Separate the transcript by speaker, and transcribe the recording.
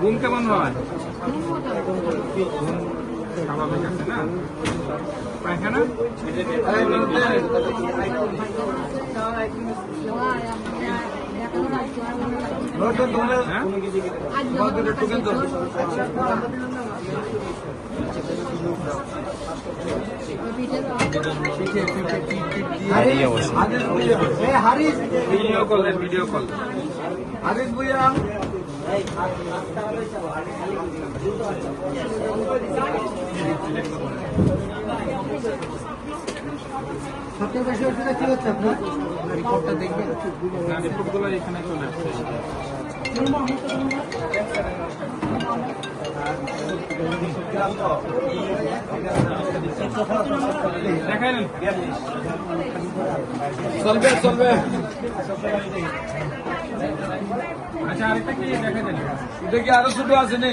Speaker 1: ঘুম কেমন হয়? স্বাভাবিক আছে না? পায়খানা? ভিডিও কল হারিস ভুইয়া সবচেয়ে বেশি অসুবিধা কি হচ্ছে আপনার? রিপোর্টটা দেখবেন, রিপোর্টগুলো এখানে চলে আসছে। দেখাইলেন চলবে চলবে। আচ্ছা আরেকটা কি দেখা যায়? এটা কি আরো ছোট আছে নি?